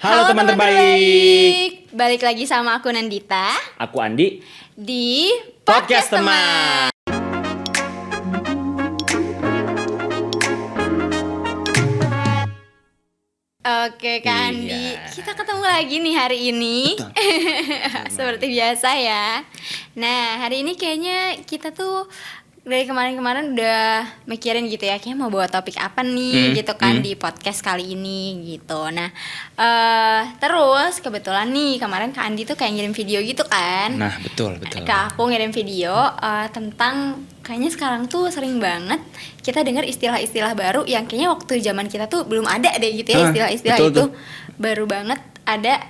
Halo teman terbaik. Balik lagi sama aku Nandita Aku Andi di Podcast Teman. Oke Kak Andi, Iya. kita ketemu lagi nih hari ini. Seperti biasa ya. Nah hari ini kayaknya kita tuh dari kemarin-kemarin udah mikirin gitu ya, kayaknya mau bawa topik apa nih gitu kan di podcast kali ini gitu. Nah terus kebetulan nih kemarin Kak Andi tuh kayak ngirim video gitu kan. Nah betul. Kak aku ngirim video tentang kayaknya sekarang tuh sering banget kita dengar istilah-istilah baru yang kayaknya waktu zaman kita tuh belum ada deh gitu ya. Istilah-istilah betul itu tuh. baru banget ada,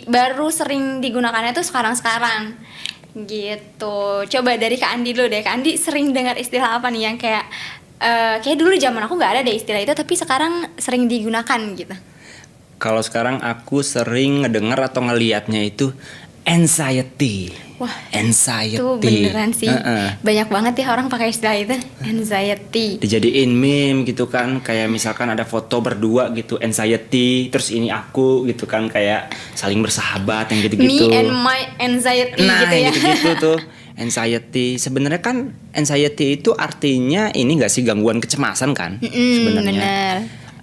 baru sering digunakannya tuh sekarang-sekarang gitu. Coba dari Kak Andi dulu deh. Kak Andi sering dengar istilah apa nih yang kayak kayak dulu zaman aku nggak ada deh istilah itu tapi sekarang sering digunakan gitu. Kalau sekarang aku sering ngedengar atau ngelihatnya itu anxiety. Wah, anxiety. Itu beneran sih. Banyak banget ya orang pakai istilah itu, anxiety. Dijadiin meme gitu kan, kayak misalkan ada foto berdua gitu, anxiety, terus ini aku gitu kan, kayak saling bersahabat yang gitu-gitu. Me and my anxiety Nah, gitu ya. gitu-gitu tuh. Anxiety. Sebenarnya kan anxiety itu artinya ini enggak sih gangguan kecemasan kan sebenarnya. Bener.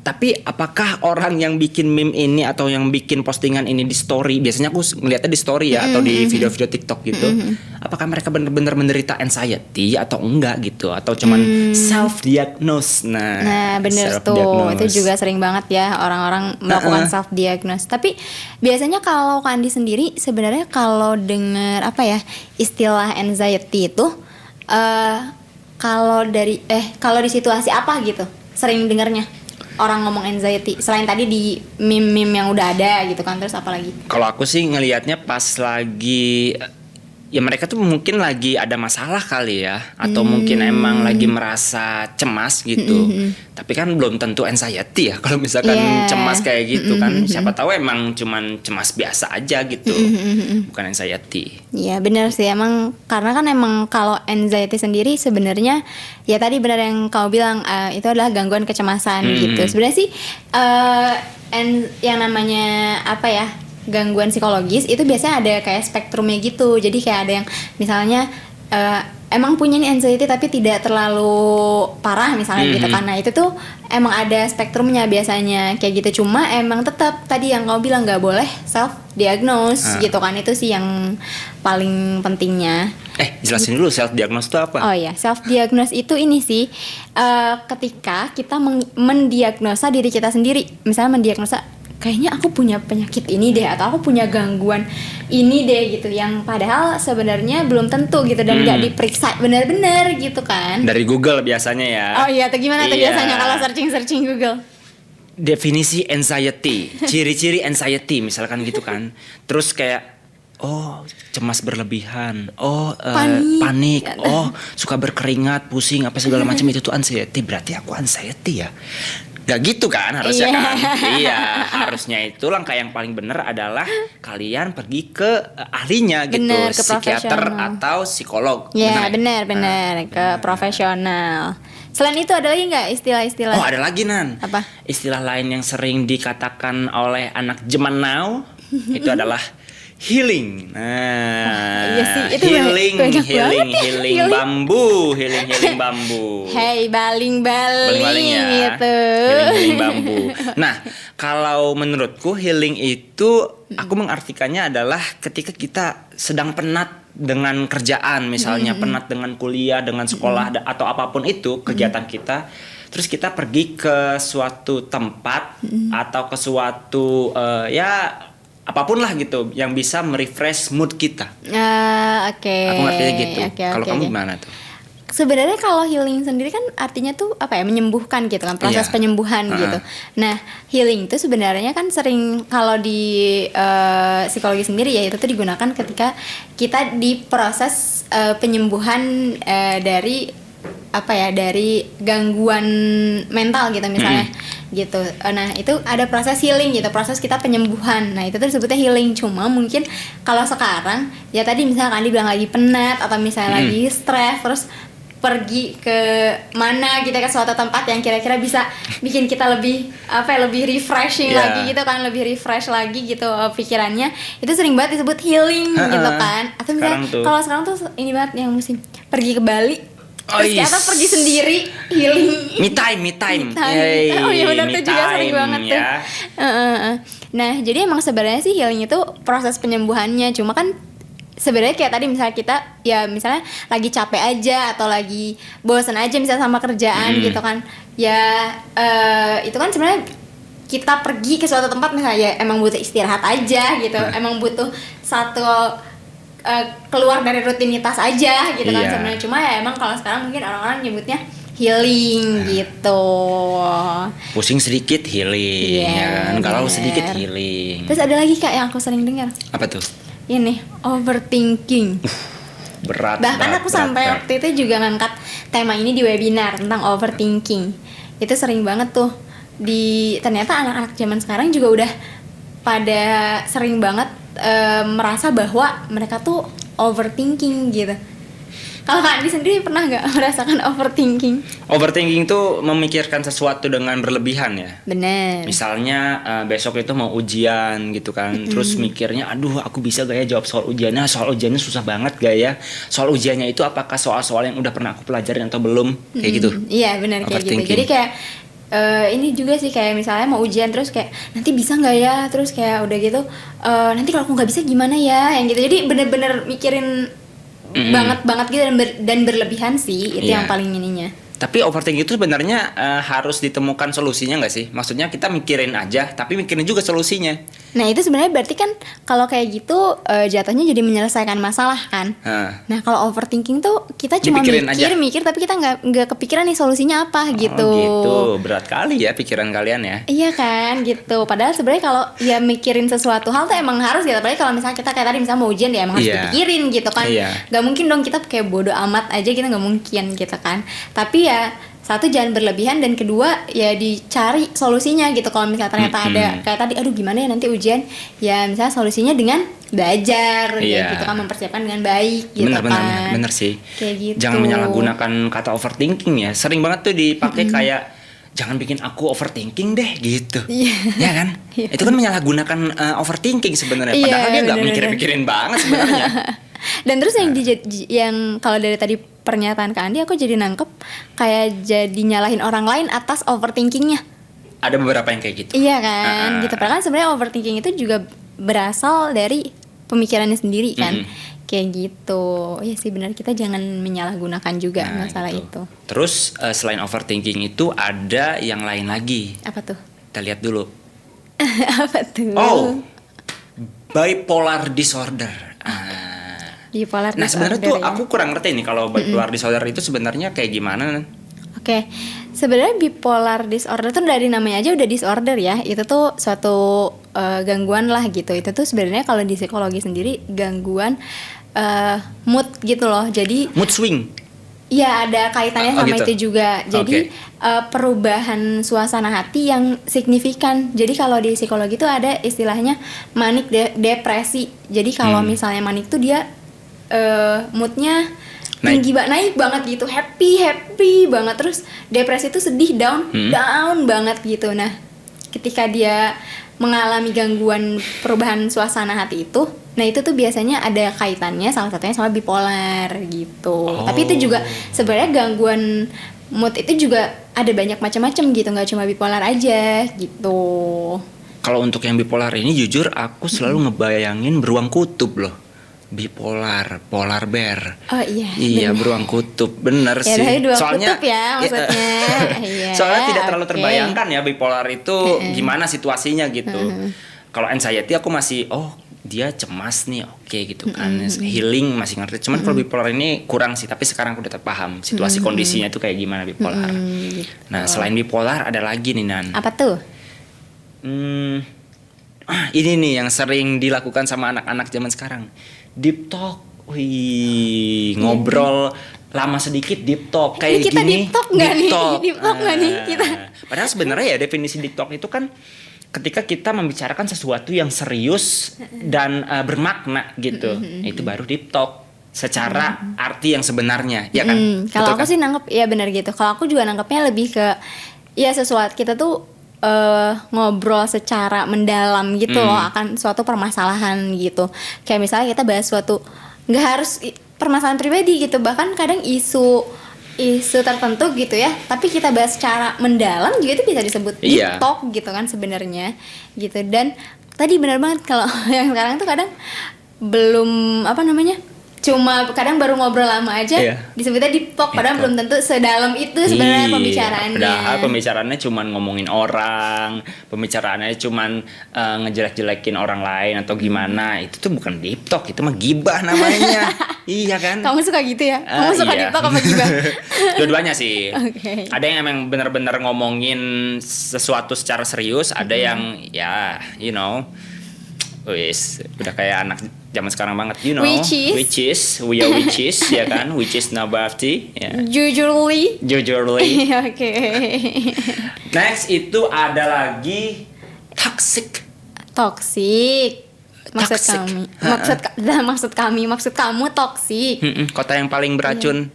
Tapi apakah orang yang bikin meme ini atau yang bikin postingan ini di story, biasanya aku ngeliatnya di story ya atau di video-video TikTok gitu, apakah mereka benar-benar menderita anxiety atau enggak gitu, atau cuman self diagnose. Nah bener tuh, itu juga sering banget ya orang-orang melakukan self diagnose. Tapi biasanya kalau Kandi sendiri sebenarnya kalau dengar apa ya istilah anxiety itu kalau di situasi apa gitu sering dengarnya orang ngomong anxiety selain tadi di meme-meme yang udah ada gitu kan, terus apa lagi? Kalau aku sih ngelihatnya pas lagi ya mereka tuh mungkin lagi ada masalah kali ya, atau mungkin emang lagi merasa cemas gitu. Tapi kan belum tentu anxiety ya kalau misalkan cemas kayak gitu kan. Siapa tahu emang cuman cemas biasa aja gitu. Bukan anxiety. Iya benar sih, emang karena kan emang kalau anxiety sendiri sebenarnya ya tadi benar yang kau bilang itu adalah gangguan kecemasan gitu. Sebenarnya sih yang namanya apa ya, gangguan psikologis itu biasanya ada kayak spektrumnya gitu. Jadi kayak ada yang misalnya emang punya nih anxiety tapi tidak terlalu parah misalnya gitu kan. Nah itu tuh emang ada spektrumnya biasanya kayak gitu. Cuma emang tetap tadi yang kau bilang nggak boleh self diagnose gitu kan. Itu sih yang paling pentingnya. Jelasin dulu self diagnose itu apa? Oh iya, self diagnose itu ini sih ketika kita mendiagnosa diri kita sendiri. Misalnya mendiagnosa kayaknya aku punya penyakit ini deh, atau aku punya gangguan ini deh gitu, yang padahal sebenarnya belum tentu gitu dan nggak diperiksa benar-benar gitu kan. Dari Google biasanya ya. Oh iya, atau gimana tuh biasanya kalau searching Google? Definisi anxiety, ciri-ciri anxiety misalkan gitu kan. Terus kayak cemas berlebihan, panik, suka berkeringat, pusing apa segala macam itu tuh anxiety. Berarti aku anxiety ya. Gak gitu kan harusnya kan. Iya, harusnya itu langkah yang paling benar adalah kalian pergi ke ahlinya gitu, Bener, ke psikiater profesional. atau psikolog. Ya benar ke profesional. Selain itu ada lagi nggak istilah-istilah? Oh ada lagi Nan. Apa? Istilah lain yang sering dikatakan oleh anak zaman now itu adalah healing. Iya sih, itu healing bambu. Hey, baling-baling ya. gitu. Healing bambu. Nah, kalau menurutku healing itu aku mengartikannya adalah ketika kita sedang penat dengan kerjaan, misalnya penat dengan kuliah, dengan sekolah atau apapun itu kegiatan kita. Terus kita pergi ke suatu tempat atau ke suatu apapun lah gitu yang bisa merefresh mood kita. Oke. Aku ngertinya gitu. Kalau kamu oke. gimana tuh? Sebenarnya kalau healing sendiri kan artinya tuh apa ya, menyembuhkan gitu kan, proses penyembuhan gitu. Nah healing itu sebenarnya kan sering kalau di psikologi sendiri ya itu tuh digunakan ketika kita di proses penyembuhan dari apa ya, dari gangguan mental gitu misalnya gitu. Nah itu ada proses healing gitu, proses kita penyembuhan. Nah itu tuh disebutnya healing. Cuma mungkin kalau sekarang ya tadi misalnya Kandi bilang lagi penat atau misalnya lagi stres, terus pergi ke mana kita ke suatu tempat yang kira-kira bisa bikin kita lebih lebih refreshing lagi gitu kan, lebih refresh lagi gitu pikirannya, itu sering banget disebut healing gitu kan. Atau misalnya kalau sekarang tuh ini banget yang musim pergi ke Bali, terus atau pergi sendiri healing, me time. Oh iya benar tuh juga sering banget ya. tuh. Nah jadi emang sebenarnya sih healing itu proses penyembuhannya, cuma kan sebenarnya kayak tadi misalnya kita ya misalnya lagi capek aja atau lagi bosan aja misalnya sama kerjaan gitu kan ya, itu kan sebenarnya kita pergi ke suatu tempat misalnya ya emang butuh istirahat aja gitu, emang butuh satu keluar dari rutinitas aja gitu kan sebenarnya. Cuma ya emang kalau sekarang mungkin orang-orang nyebutnya healing gitu. Pusing sedikit healing, ya kan? Galau sedikit healing. Terus ada lagi Kak yang aku sering dengar. Apa tuh? Ini overthinking. Berat. Bahkan aku sampai waktu itu juga ngangkat tema ini di webinar tentang overthinking. Itu sering banget tuh ternyata anak-anak zaman sekarang juga udah pada sering banget merasa bahwa mereka tuh overthinking gitu. Kalau Kak Andi sendiri pernah nggak merasakan overthinking? Overthinking itu memikirkan sesuatu dengan berlebihan ya. Bener. Misalnya besok itu mau ujian gitu kan, terus mikirnya, aduh aku bisa gak ya jawab soal ujiannya? Soal ujiannya susah banget gak ya? Soal ujiannya itu apakah soal-soal yang udah pernah aku pelajarin atau belum? Kayak gitu. Iya benar kayak gitu. Jadi kayak ini juga sih kayak misalnya mau ujian terus kayak nanti bisa nggak ya? Terus kayak udah gitu nanti kalau aku nggak bisa gimana ya? Yang gitu. Jadi bener-bener mikirin banget gitu dan berlebihan sih itu yang paling ininya. Tapi overthinking itu sebenarnya harus ditemukan solusinya nggak sih? Maksudnya kita mikirin aja, tapi mikirin juga solusinya. Nah itu sebenarnya berarti kan kalau kayak gitu jatuhnya jadi menyelesaikan masalah kan. Nah kalau overthinking tuh kita cuma mikir tapi kita nggak kepikiran nih solusinya apa gitu. Oh gitu, berat kali ya pikiran kalian ya. Iya kan gitu. Padahal sebenarnya kalau ya mikirin sesuatu hal tuh emang harus gitu. Apalagi kalau misalnya kita kayak tadi misalnya mau ujian ya emang harus dipikirin gitu kan. Gak mungkin dong kita kayak bodo amat aja, kita nggak mungkin gitu kan. Tapi ya satu jangan berlebihan dan kedua ya dicari solusinya gitu. Kalau misalnya ternyata ada kayak tadi aduh gimana ya nanti ujian, ya misalnya solusinya dengan belajar ya gitu kan, mempersiapkan dengan baik gitu bener sih. Kayak gitu. Jangan menyalahgunakan kata overthinking ya. Sering banget tuh dipakai kayak jangan bikin aku overthinking deh gitu. Ya kan? Itu kan menyalahgunakan overthinking sebenarnya. Padahal dia nggak mikir-mikirin banget sebenarnya. Dan terus yang kalau dari tadi pernyataan Kak Andi aku jadi nangkep kayak jadi nyalahin orang lain atas overthinkingnya. Ada beberapa yang kayak gitu. Iya kan, gitu. Padahal kan sebenarnya overthinking itu juga berasal dari pemikirannya sendiri kan. Kayak gitu. Ya sih benar, kita jangan menyalahgunakan juga masalah itu. Terus selain overthinking itu ada yang lain lagi. Apa tuh? Kita lihat dulu. Apa tuh? Oh, bipolar disorder. Bipolar nah sebenarnya tuh ya? aku kurang ngerti nih kalau bipolar disorder itu sebenarnya kayak gimana. Oke, sebenarnya bipolar disorder tuh dari namanya aja udah disorder ya. Itu tuh suatu gangguan lah gitu. Itu tuh sebenarnya kalau di psikologi sendiri gangguan mood gitu loh. Jadi mood swing. Iya ada kaitannya sama gitu. itu juga. Jadi perubahan suasana hati yang signifikan. Jadi kalau di psikologi tuh ada istilahnya manik depresi. Jadi kalau misalnya manik tuh dia moodnya tinggi naik banget gitu, happy banget. Terus depresi itu sedih, down banget gitu. Nah ketika dia mengalami gangguan perubahan suasana hati itu, nah itu tuh biasanya ada kaitannya salah satunya sama bipolar gitu. Tapi itu juga sebenarnya gangguan mood itu juga ada banyak macam-macam gitu, nggak cuma bipolar aja gitu. Kalau untuk yang bipolar ini jujur aku selalu ngebayangin beruang kutub loh. Bipolar, polar bear. Oh iya. Iya, beruang kutub. Bener ya, sih. Soalnya kutub ya maksudnya. Soalnya tidak terlalu terbayangkan ya bipolar itu gimana situasinya gitu. Kalau anxiety aku masih dia cemas nih, oke gitu kan. Healing masih ngerti. Cuman kalau bipolar ini kurang sih, tapi sekarang aku udah paham situasi kondisinya itu kayak gimana bipolar. Gitu. Nah, selain bipolar ada lagi nih Nan. Apa tuh? Ini nih yang sering dilakukan sama anak-anak zaman sekarang. Deep talk. Wih, ngobrol lama sedikit deep talk kayak kita gini. Deep talk nggak nih? Deep talk nggak nih kita? Padahal sebenarnya ya definisi deep talk itu kan ketika kita membicarakan sesuatu yang serius dan bermakna gitu. Itu baru deep talk secara arti yang sebenarnya, ya kan? Kalau Betul aku kan? sih nangkep ya benar gitu. Kalau aku juga nangkepnya lebih ke ya sesuatu kita tuh ngobrol secara mendalam gitu loh akan suatu permasalahan gitu. Kayak misalnya kita bahas suatu nggak harus permasalahan pribadi gitu, bahkan kadang isu tertentu gitu ya, tapi kita bahas secara mendalam juga itu bisa disebut deep Iya. talk gitu kan sebenarnya gitu. Dan tadi benar banget kalau yang sekarang tuh kadang belum apa namanya, cuma kadang baru ngobrol lama aja Iya. disebutnya deep talk, padahal Deep belum tentu sedalam itu sebenarnya pembicaraannya. Padahal pembicaraannya cuman ngomongin orang, pembicaraannya cuman ngejelek-jelekin orang lain atau gimana. Itu tuh bukan deep talk, itu mah gibah namanya. Iya kan? Kamu suka gitu ya? Kamu suka Iya. deep talk apa gibah? Dua-duanya sih. Oke. Ada yang emang benar-benar ngomongin sesuatu secara serius, ada yang ya, you know, wis udah kayak anak zaman sekarang banget, you know, Which we are witches, ya kan, which is nabafti, ya. Jujurly. Jujurly. Oke. Next itu ada lagi toxic. Toxic. Maksud Toxic. kami. Maksud kamu toxic. Kota yang paling beracun.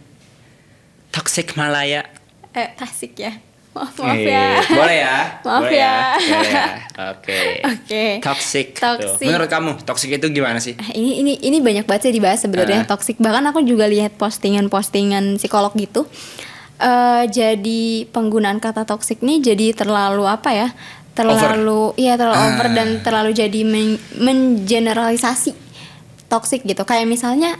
Toxic Malaya. Tasik ya. Maaf ya. Boleh ya? Maaf Boleh ya. Boleh ya. Oke. Oke. Toxic. Toxic. Tuh. Menurut kamu toxic itu gimana sih? Ini banyak banget sih dibahas sebenarnya toxic. Bahkan aku juga lihat postingan psikolog gitu. Jadi penggunaan kata toxic nih jadi terlalu apa ya? Terlalu over dan terlalu jadi mengeneralisasi toxic gitu. Kayak misalnya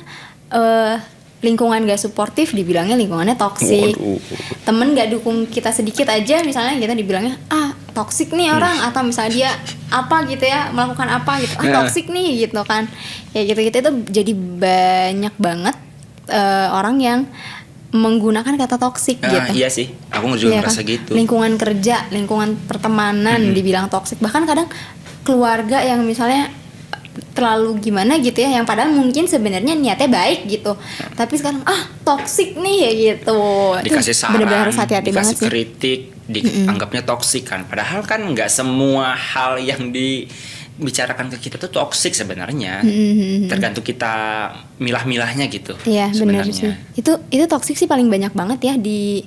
lingkungan gak suportif dibilangnya lingkungannya toksik. Temen gak dukung kita sedikit aja misalnya kita dibilangnya toksik nih orang, atau misalnya dia apa gitu ya melakukan apa gitu toksik nih gitu kan. Ya gitu-gitu itu jadi banyak banget orang yang menggunakan kata toksik gitu. Iya sih, aku juga Iya ngerasa kan? gitu. Lingkungan kerja, lingkungan pertemanan dibilang toksik. Bahkan kadang keluarga yang misalnya terlalu gimana gitu ya, yang padahal mungkin sebenarnya niatnya baik gitu, tapi sekarang toksik nih ya gitu. Dikasih Itu saran, bener-bener harus hati-hati banget dikasih sih. kritik, dianggapnya toksik kan. Padahal kan nggak semua hal yang dibicarakan ke kita tuh toksik sebenarnya. Tergantung kita milah-milahnya gitu. Iya benar sebenarnya. sih. Itu toksik sih paling banyak banget ya di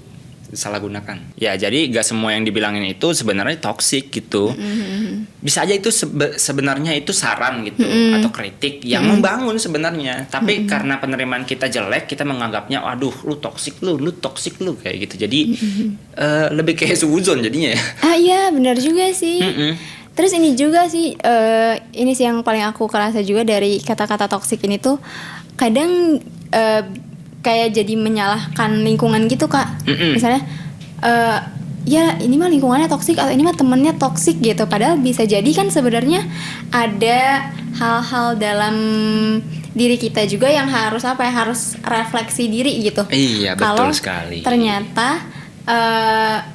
Salah gunakan. Ya jadi gak semua yang dibilangin itu sebenarnya toksik gitu. Bisa aja itu sebenarnya itu saran gitu atau kritik yang membangun sebenarnya. Tapi karena penerimaan kita jelek, kita menganggapnya aduh lu toksik lu toksik lu kayak gitu. Jadi lebih kayak suzon jadinya ya. Iya benar juga sih. Terus ini juga sih ini sih yang paling aku kerasa juga dari kata-kata toksik ini tuh kadang kayak jadi menyalahkan lingkungan gitu Kak. Misalnya ya ini mah lingkungannya toksik atau ini mah temennya toksik gitu. Padahal bisa jadi kan sebenarnya ada hal-hal dalam diri kita juga yang harus harus refleksi diri gitu. Iya betul Kalau sekali. ternyata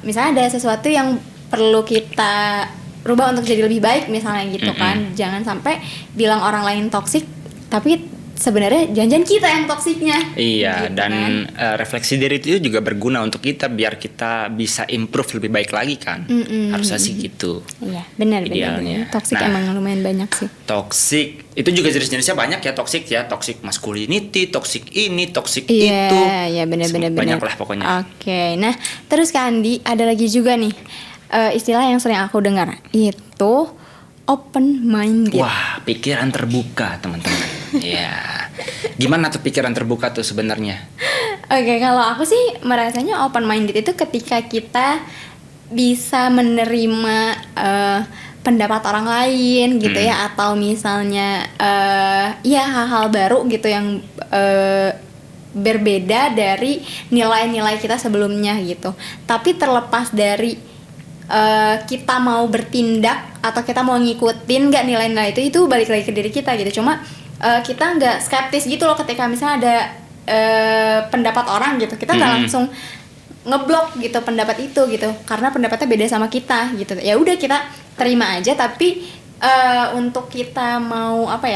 misalnya ada sesuatu yang perlu kita rubah untuk jadi lebih baik misalnya gitu kan. Jangan sampai bilang orang lain toksik tapi sebenarnya jangan-jangan kita yang toksiknya. Iya, gitu dan kan. refleksi diri itu juga berguna untuk kita biar kita bisa improve lebih baik lagi kan. Harusnya sih gitu. Iya, benar. Idealnya. Toksik Nah, emang lumayan banyak sih. Toxic itu juga jenis-jenisnya banyak ya, toxic masculinity, toxic ini, toxic Iya, itu. iya benar. Banyak lah pokoknya. Oke, nah terus Kak Andi ada lagi juga nih istilah yang sering aku dengar itu open minded. Wah, pikiran terbuka teman-teman. Ya, gimana tuh pikiran terbuka tuh sebenarnya? Oke, kalau aku sih merasanya open minded itu ketika kita bisa menerima pendapat orang lain gitu ya, atau misalnya ya hal-hal baru gitu yang berbeda dari nilai-nilai kita sebelumnya gitu. Tapi terlepas dari kita mau bertindak atau kita mau ngikutin nggak nilai-nilai itu balik lagi ke diri kita gitu. Cuma kita nggak skeptis gitu loh ketika misalnya ada pendapat orang gitu, kita nggak langsung ngeblok gitu pendapat itu gitu karena pendapatnya beda sama kita gitu. Ya udah kita terima aja, tapi untuk kita mau apa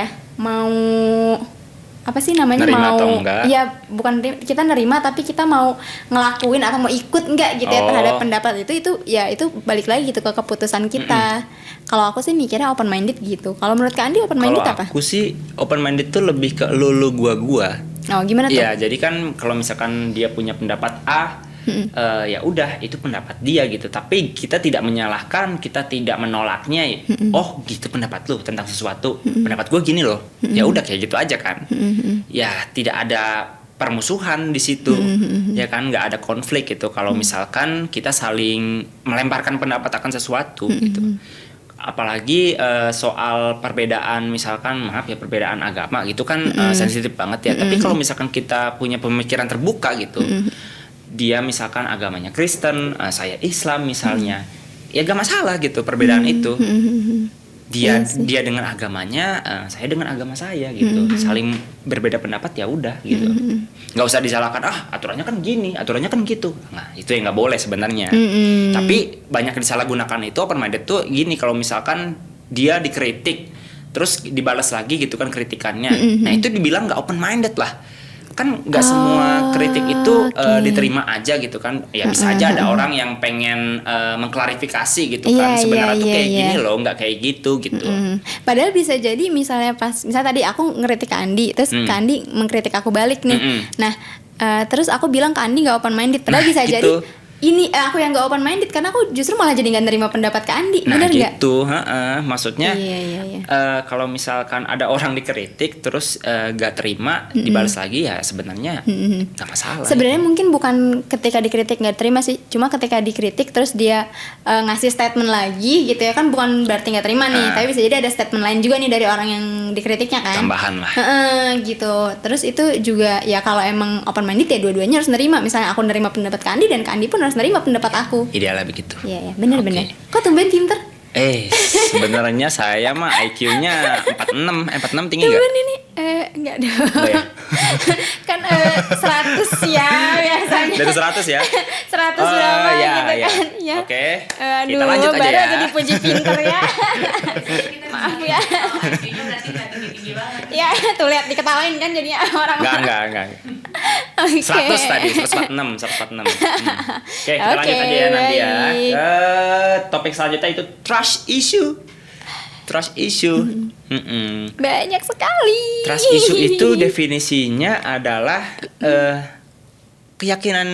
sih namanya, nerima mau atau enggak? Ya bukan kita nerima tapi kita mau ngelakuin atau mau ikut enggak gitu ya terhadap pendapat itu ya itu balik lagi gitu ke keputusan kita. Kalau aku sih mikirnya open minded gitu. Kalau menurut Kak Andi open minded apa? Kalau aku sih open minded tuh lebih ke lu gua. Oh, gimana tuh? Iya, jadi kan kalau misalkan dia punya pendapat A, ya udah itu pendapat dia gitu. Tapi kita tidak menyalahkan, kita tidak menolaknya. Oh, gitu pendapat lu tentang sesuatu. Pendapat gue gini loh. Ya udah kayak gitu aja kan. Ya tidak ada permusuhan di situ. Ya kan, nggak ada konflik gitu. Kalau misalkan kita saling melemparkan pendapat akan sesuatu gitu. Apalagi soal perbedaan, misalkan maaf ya, perbedaan agama gitu kan sensitif banget ya. Tapi kalau misalkan kita punya pemikiran terbuka gitu, dia misalkan agamanya Kristen, saya Islam misalnya, ya gak masalah gitu perbedaan itu. Dia dengan agamanya, saya dengan agama saya gitu, saling berbeda pendapat ya udah gitu. Nggak usah disalahkan, aturannya kan gini, aturannya kan gitu. Nah itu yang nggak boleh sebenarnya. Tapi banyak disalahgunakan itu open minded tuh gini, kalau misalkan dia dikritik terus dibalas lagi gitu kan kritikannya, nah itu dibilang nggak open minded lah. Kan nggak semua kritik itu diterima aja gitu kan. Ya bisa aja ada orang yang pengen mengklarifikasi gitu kan, sebenarnya tuh kayak gini loh, nggak kayak gitu gitu. Padahal bisa jadi misalnya tadi aku ngeritik ke Andi, terus Kak Andi mengkritik aku balik nih. Nah terus aku bilang ke Andi nggak open minded, padahal bisa gitu. jadi ini aku yang gak open minded karena aku justru malah jadi gak nerima pendapat Kak Andi. Nah bener gak? gitu, maksudnya Iya. kalau misalkan ada orang dikritik terus gak terima, dibalas lagi, ya sebenarnya gak masalah. Sebenarnya mungkin bukan ketika dikritik gak terima sih, cuma ketika dikritik terus dia ngasih statement lagi gitu ya kan, bukan berarti gak terima nih, tapi bisa jadi ada statement lain juga nih dari orang yang dikritiknya kan. Tambahan lah. Gitu. Terus itu juga ya kalau emang open minded ya dua-duanya harus nerima. Misalnya aku nerima pendapat Kak Andi dan Kak Andi pun harus nerima pendapat aku. Idealnya begitu. Iya, benar-benar. Kok tumben pinter? Sebenarnya saya mah IQ-nya 46 tinggi nggak? Tumben ini enggak dong. Oh, ya? Kan 100 ya biasanya. Dari 100 ya? 100 berapa ya, gitu ya. kan. Ya. Oke. Aduh, Kita lanjut aja baru ya. aja dipuji pinter ya. Maaf ya. Ya, tuh lihat diketawain kan jadinya orang-orang. Enggak. Oke. 100 tadi, 146. Oke, kita lanjut aja ya nanti ya. Baik. Topik selanjutnya itu trust issue. Banyak sekali. Trust issue itu definisinya adalah keyakinan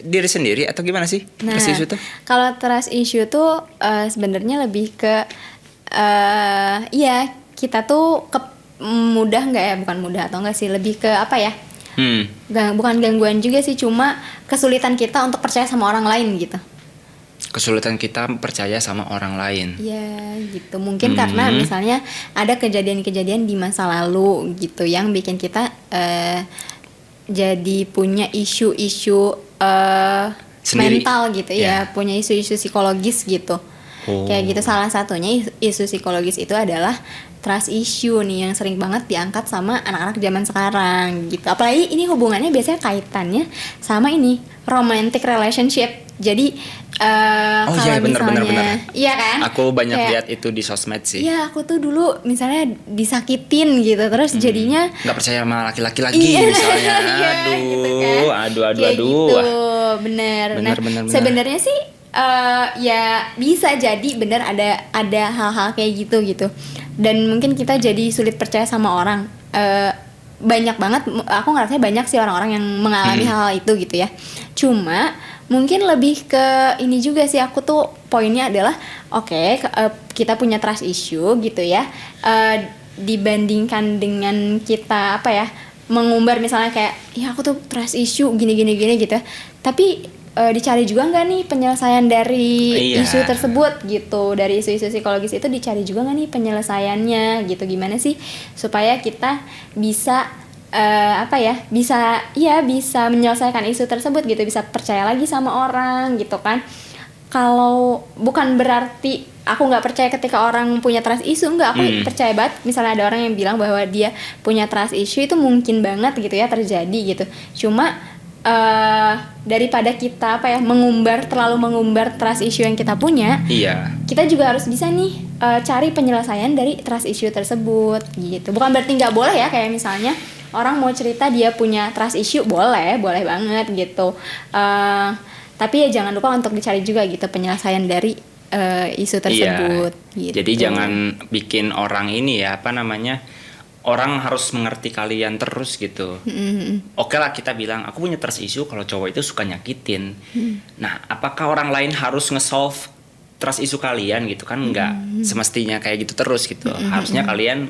diri sendiri atau gimana sih? Nah, Trust issue tuh? kalau trust issue tuh sebenarnya lebih ke ya kita tuh mudah nggak ya, bukan mudah atau enggak sih, lebih ke apa ya? Bukan gangguan juga sih, cuma kesulitan kita untuk percaya sama orang lain gitu. Kesulitan kita percaya sama orang lain. Ya gitu, mungkin karena misalnya ada kejadian-kejadian di masa lalu gitu yang bikin kita jadi punya isu-isu mental gitu ya, punya isu-isu psikologis gitu. Kayak gitu, salah satunya isu psikologis itu adalah trust issue nih yang sering banget diangkat sama anak-anak zaman sekarang gitu. Apalagi ini hubungannya biasanya kaitannya sama ini romantic relationship. Jadi kalau benar. iya kan? Aku banyak lihat itu di sosmed sih. Iya, aku tuh dulu misalnya disakitin gitu, terus jadinya nggak percaya sama laki-laki lagi misalnya. Aduh. Gitu, bener. Sebenarnya sih ya bisa jadi bener ada hal-hal kayak gitu. Dan mungkin kita jadi sulit percaya sama orang. Banyak banget, aku ngerasa banyak sih orang-orang yang mengalami hal-hal itu gitu ya. Cuma mungkin lebih ke ini juga sih, aku tuh poinnya adalah kita punya trust issue gitu ya, dibandingkan dengan kita mengumbar misalnya kayak ya aku tuh trust issue gini gitu, tapi dicari juga nggak nih penyelesaian dari isu tersebut gitu, dari isu-isu psikologis itu dicari juga nggak nih penyelesaiannya gitu, gimana sih supaya kita bisa bisa menyelesaikan isu tersebut gitu, bisa percaya lagi sama orang gitu kan. Kalau bukan berarti aku nggak percaya ketika orang punya trust issue, enggak, aku percaya banget misalnya ada orang yang bilang bahwa dia punya trust issue, itu mungkin banget gitu ya terjadi gitu. Cuma daripada kita terlalu mengumbar trust issue yang kita punya, kita juga harus bisa nih cari penyelesaian dari trust issue tersebut gitu. Bukan berarti nggak boleh ya, kayak misalnya orang mau cerita dia punya trust issue, boleh banget gitu. Tapi ya jangan lupa untuk dicari juga gitu penyelesaian dari isu tersebut. Gitu. Jadi jangan bikin orang ini orang harus mengerti kalian terus gitu. Oke lah kita bilang aku punya trust issue kalau cowok itu suka nyakitin. Nah, apakah orang lain harus nge-solve trust issue kalian gitu kan? Enggak semestinya kayak gitu terus gitu. Harusnya kalian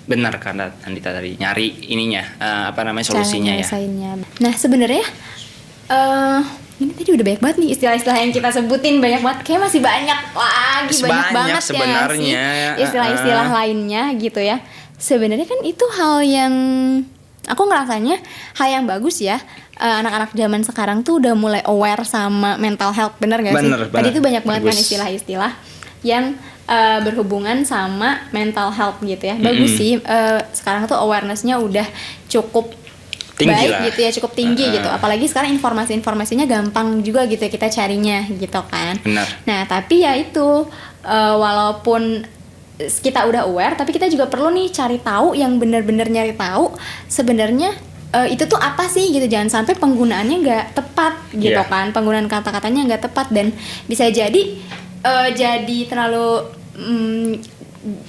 benar karena Andita tadi nyari ininya solusinya ya. Nah sebenarnya ini tadi udah banyak banget nih istilah-istilah yang kita sebutin, banyak banget, kayak masih banyak lagi, banyak banget sebenarnya ya sih istilah-istilah lainnya gitu ya. Sebenarnya kan itu hal yang aku ngerasanya hal yang bagus ya. Anak-anak zaman sekarang tuh udah mulai aware sama mental health, bener gak sih? Tadi tuh banyak banget kan istilah-istilah yang berhubungan sama mental health gitu ya. Bagus sih, sekarang tuh awarenessnya udah cukup tinggi baik lah. Gitu ya, cukup tinggi gitu. Apalagi sekarang informasinya gampang juga gitu ya kita carinya gitu kan. Benar. Nah tapi ya itu walaupun kita udah aware, tapi kita juga perlu nih cari tahu, yang benar-benar nyari tahu sebenarnya itu tuh apa sih gitu. Jangan sampai penggunaannya nggak tepat gitu kan, penggunaan kata-katanya nggak tepat dan bisa jadi terlalu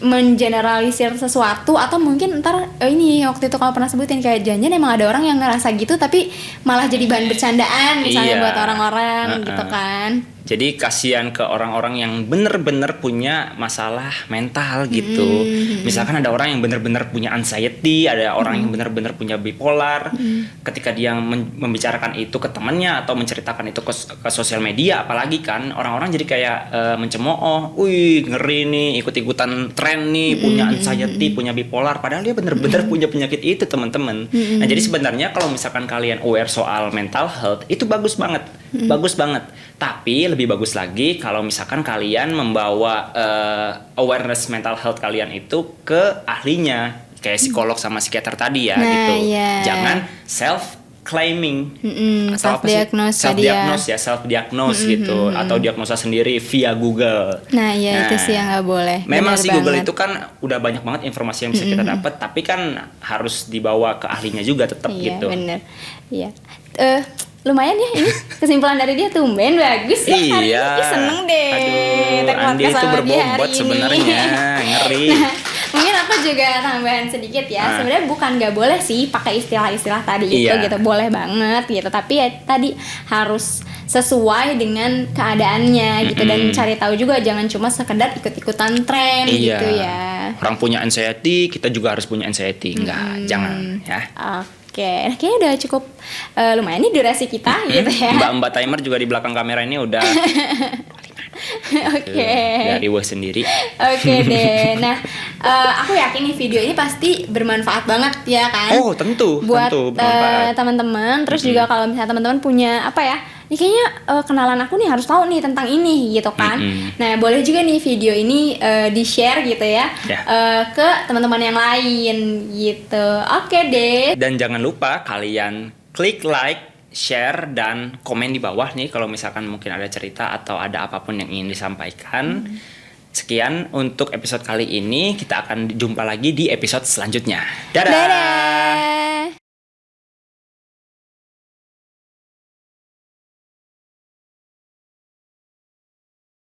mengeneralisir sesuatu, atau mungkin ntar ini waktu itu kalau pernah sebutin kayak janjian emang ada orang yang ngerasa gitu tapi malah jadi bahan bercandaan misalnya buat orang-orang gitu kan. Jadi kasihan ke orang-orang yang bener-bener punya masalah mental gitu. Misalkan ada orang yang bener-bener punya anxiety, ada orang yang bener-bener punya bipolar. Ketika dia membicarakan itu ke temannya atau menceritakan itu ke sosial media, apalagi kan orang-orang jadi kayak mencemooh, wih ngeri nih, ikut-ikutan tren nih, punya anxiety, punya bipolar. Padahal dia bener-bener punya penyakit itu teman-teman. Nah jadi sebenarnya kalau misalkan kalian aware soal mental health, itu bagus banget, bagus banget. Tapi lebih bagus lagi kalau misalkan kalian membawa awareness mental health kalian itu ke ahlinya, kayak psikolog sama psikiater tadi ya gitu. Jangan self claiming atau self diagnose gitu, atau diagnosa sendiri via Google. Nah itu sih yang nggak boleh. Memang sih Google itu kan udah banyak banget informasi yang bisa kita dapat, tapi kan harus dibawa ke ahlinya juga tetap gitu. Bener. Iya. Lumayan ya ini kesimpulan dari dia, tumben bagus ya hari ini, seneng deh. Aduh, Andi itu berbobot sebenarnya, ngeri. Nah, mungkin aku juga tambahan sedikit ya. Sebenarnya bukan nggak boleh sih pakai istilah-istilah tadi itu gitu, boleh banget gitu. Tapi ya tadi harus sesuai dengan keadaannya gitu, dan cari tahu juga, jangan cuma sekedar ikut-ikutan tren gitu ya. Orang punya anxiety, kita juga harus punya anxiety, jangan ya. Oke, kayaknya udah cukup lumayan nih durasi kita gitu ya. Mbak timer juga di belakang kamera ini udah dari wah sendiri. Oke deh. Nah, aku yakin nih video ini pasti bermanfaat banget ya kan? Oh tentu. Buat teman-teman. Terus juga kalau misalnya teman-teman punya apa ya? Ini kayaknya kenalan aku nih harus tahu nih tentang ini gitu kan. Nah boleh juga nih video ini di-share gitu ya, ke teman-teman yang lain gitu. Oke deh. Dan jangan lupa kalian klik like, share, dan komen di bawah nih kalau misalkan mungkin ada cerita atau ada apapun yang ingin disampaikan. Sekian untuk episode kali ini, kita akan jumpa lagi di episode selanjutnya. Dadah!